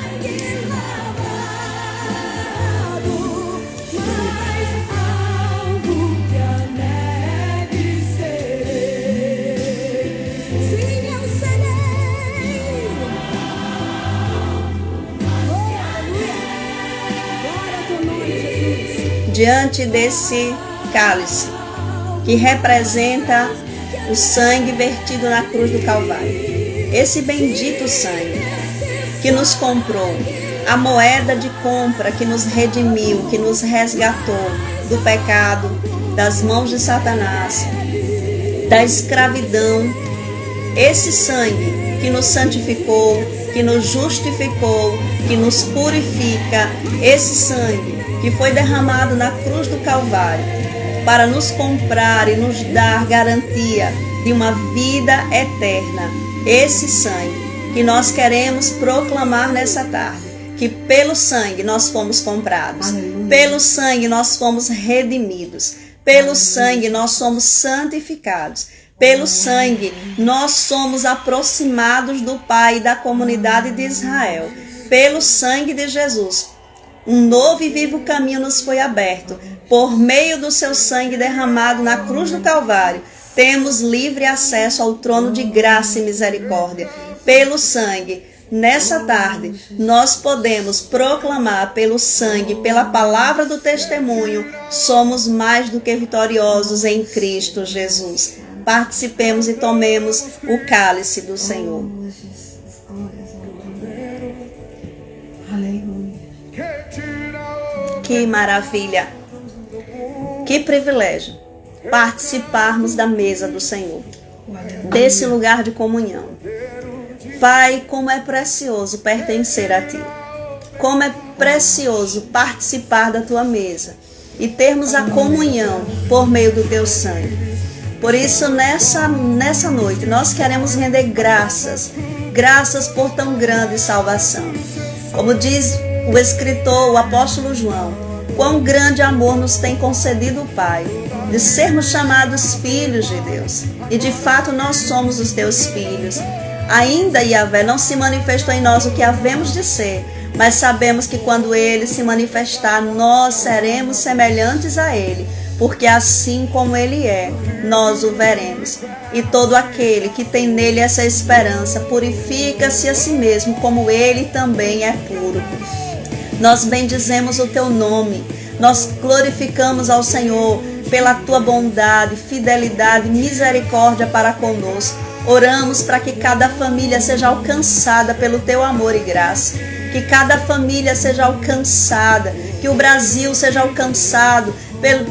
Speaker 2: diante desse cálice que representa o sangue vertido na cruz do Calvário. Esse bendito sangue que nos comprou, a moeda de compra que nos redimiu, que nos resgatou do pecado, das mãos de Satanás, da escravidão. Esse sangue que nos santificou, que nos justificou, que nos purifica, esse sangue que foi derramado na cruz do Calvário para nos comprar e nos dar garantia de uma vida eterna. Esse sangue que nós queremos proclamar nessa tarde, que pelo sangue nós fomos comprados, aleluia, pelo sangue nós fomos redimidos, pelo sangue nós somos santificados, pelo sangue nós somos aproximados do Pai e da comunidade de Israel. Pelo sangue de Jesus, um novo e vivo caminho nos foi aberto. Por meio do seu sangue derramado na cruz do Calvário, temos livre acesso ao trono de graça e misericórdia. Pelo sangue, nessa tarde, nós podemos proclamar pelo sangue, pela palavra do testemunho, somos mais do que vitoriosos em Cristo Jesus. Participemos e tomemos o cálice do Senhor. Que maravilha! Que privilégio participarmos da mesa do Senhor, desse lugar de comunhão. Pai, como é precioso pertencer a Ti. Como é precioso participar da Tua mesa e termos a comunhão por meio do Teu sangue. Por isso, nessa noite, nós queremos render graças por tão grande salvação. Como diz o escritor, o apóstolo João, quão grande amor nos tem concedido o Pai, de sermos chamados filhos de Deus. E de fato nós somos os Teus filhos. Ainda, Yahvé, não se manifestou em nós o que havemos de ser, mas sabemos que quando Ele se manifestar, nós seremos semelhantes a Ele, porque assim como Ele é, nós o veremos. E todo aquele que tem nele essa esperança, purifica-se a si mesmo, como Ele também é puro. Nós bendizemos o Teu nome, nós glorificamos ao Senhor pela Tua bondade, fidelidade, misericórdia para conosco. Oramos para que cada família seja alcançada pelo Teu amor e graça, que cada família seja alcançada, que o Brasil seja alcançado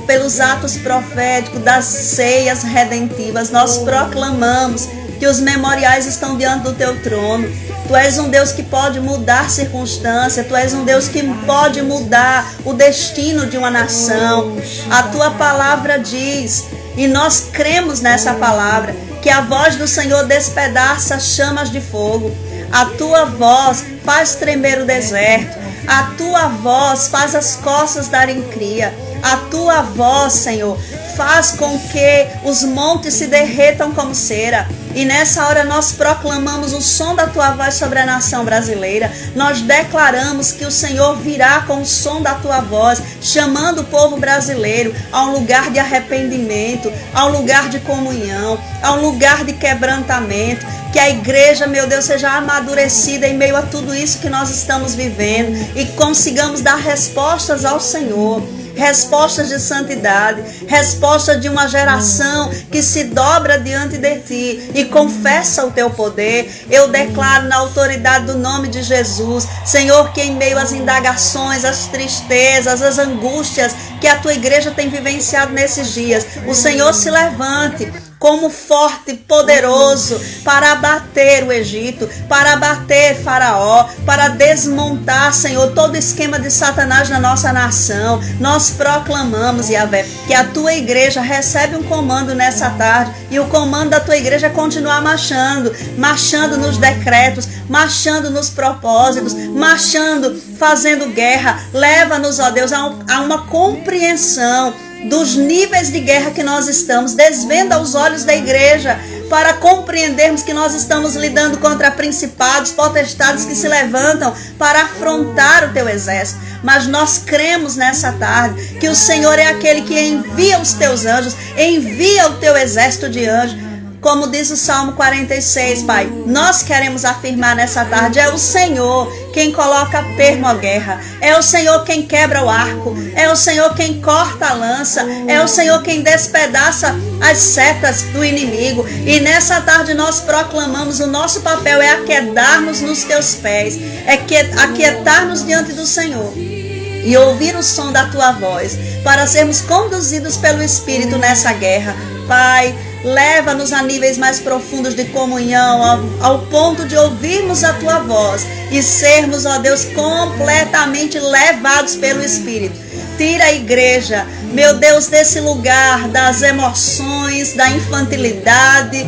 Speaker 2: pelos atos proféticos das ceias redentivas. Nós proclamamos que os memoriais estão diante do Teu trono. Tu és um Deus que pode mudar circunstância, Tu és um Deus que pode mudar o destino de uma nação. A Tua palavra diz, e nós cremos nessa palavra, que a voz do Senhor despedaça chamas de fogo. A Tua voz faz tremer o deserto. A Tua voz faz as costas darem cria. A Tua voz, Senhor, faz com que os montes se derretam como cera. E nessa hora nós proclamamos o som da Tua voz sobre a nação brasileira. Nós declaramos que o Senhor virá com o som da Tua voz, chamando o povo brasileiro a um lugar de arrependimento, a um lugar de comunhão, a um lugar de quebrantamento. Que a igreja, meu Deus, seja amadurecida em meio a tudo isso que nós estamos vivendo e consigamos dar respostas ao Senhor. Respostas de santidade, respostas de uma geração que se dobra diante de Ti e confessa o Teu poder. Eu declaro na autoridade do nome de Jesus, Senhor, que em meio às indagações, às tristezas, às angústias que a Tua igreja tem vivenciado nesses dias, o Senhor se levante como forte e poderoso para abater o Egito, para abater Faraó, para desmontar, Senhor, todo esquema de Satanás na nossa nação. Nós proclamamos, Yahvé, que a Tua igreja recebe um comando nessa tarde, e o comando da Tua igreja é continuar marchando nos decretos, marchando nos propósitos, marchando, fazendo guerra. Leva-nos, ó Deus, a uma compreensão dos níveis de guerra que nós estamos. Desvenda os olhos da igreja para compreendermos que nós estamos lidando contra principados, potestades que se levantam para afrontar o Teu exército. Mas nós cremos nessa tarde que o Senhor é aquele que envia os Teus anjos, envia o Teu exército de anjos Como diz o Salmo 46, Pai, nós queremos afirmar nessa tarde, é o Senhor quem coloca termo à guerra, é o Senhor quem quebra o arco, é o Senhor quem corta a lança, é o Senhor quem despedaça as setas do inimigo. E nessa tarde nós proclamamos, o nosso papel é aquietar-nos nos teus pés, é aquietar-nos diante do Senhor e ouvir o som da tua voz, para sermos conduzidos pelo Espírito nessa guerra. Pai, leva-nos a níveis mais profundos de comunhão, ao ponto de ouvirmos a tua voz e sermos, ó Deus, completamente levados pelo Espírito. Tira a igreja, meu Deus, desse lugar das emoções, da infantilidade.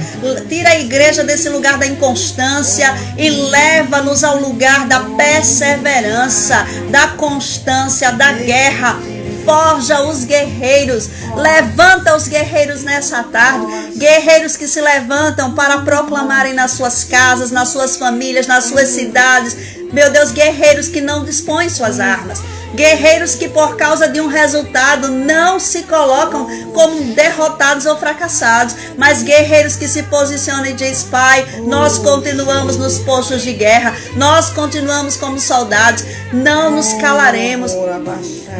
Speaker 2: Tira a igreja desse lugar da inconstância e leva-nos ao lugar da perseverança, da constância, da guerra. Forja os guerreiros, levanta os guerreiros nessa tarde, guerreiros que se levantam para proclamarem nas suas casas, nas suas famílias, nas suas cidades. Meu Deus, guerreiros que não dispõem suas armas, guerreiros que por causa de um resultado não se colocam como derrotados ou fracassados, mas guerreiros que se posicionam e dizem: Pai, nós continuamos nos postos de guerra, nós continuamos como soldados, não nos calaremos,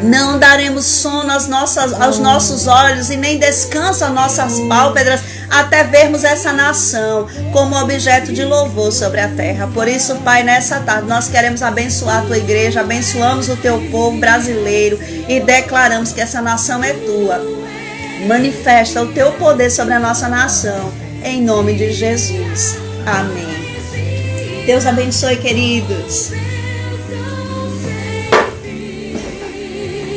Speaker 2: não daremos sono aos nossos olhos e nem descanso às nossas pálpebras até vermos essa nação como objeto de louvor sobre a terra. Por isso, Pai, nessa tarde nós queremos abençoar a tua igreja, abençoamos o teu povo brasileiro e declaramos que essa nação é tua. Manifesta o teu poder sobre a nossa nação, em nome de Jesus. Amém. Deus abençoe, queridos.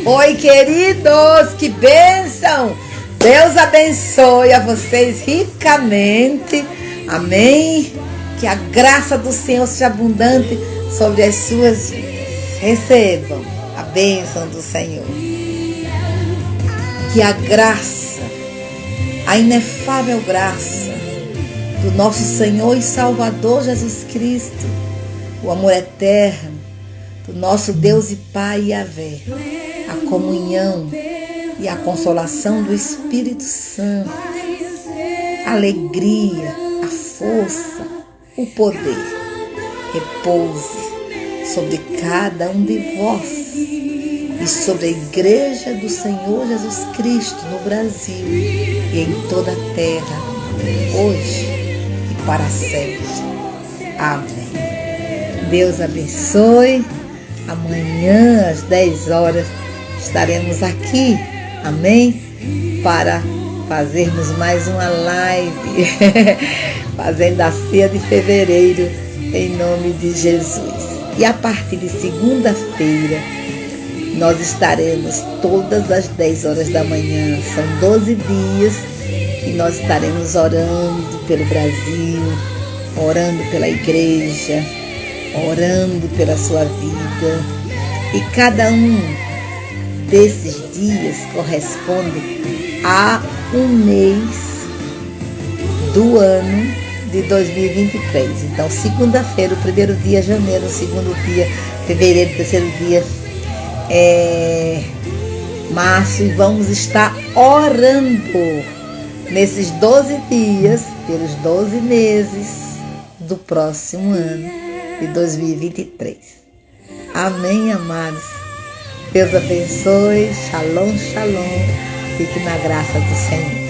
Speaker 1: Oi, queridos, que bênção! Deus abençoe a vocês ricamente. Amém? Que a graça do Senhor seja abundante sobre as suas vidas. Recebam a bênção do Senhor. Que a graça, a inefável graça do nosso Senhor e Salvador Jesus Cristo, o amor eterno do nosso Deus e Pai Yahvé, a comunhão e a consolação do Espírito Santo, a alegria, a força, o poder, repouse sobre cada um de vós e sobre a igreja do Senhor Jesus Cristo no Brasil e em toda a terra, hoje e para sempre. Amém. Deus abençoe. Amanhã às 10 horas estaremos aqui, amém? Para fazermos mais uma live, fazendo a ceia de fevereiro, em nome de Jesus. E a partir de segunda-feira, nós estaremos todas as 10 horas da manhã, são 12 dias, e nós estaremos orando pelo Brasil, orando pela igreja, orando pela sua vida. E cada um desses dias corresponde a um mês do ano de 2023. Então, segunda-feira, o primeiro dia, janeiro, o segundo dia, fevereiro, o terceiro dia, março, e vamos estar orando nesses 12 dias, pelos 12 meses do próximo ano de 2023. Amém, amados? Deus abençoe. Shalom, shalom. Fique na graça do Senhor.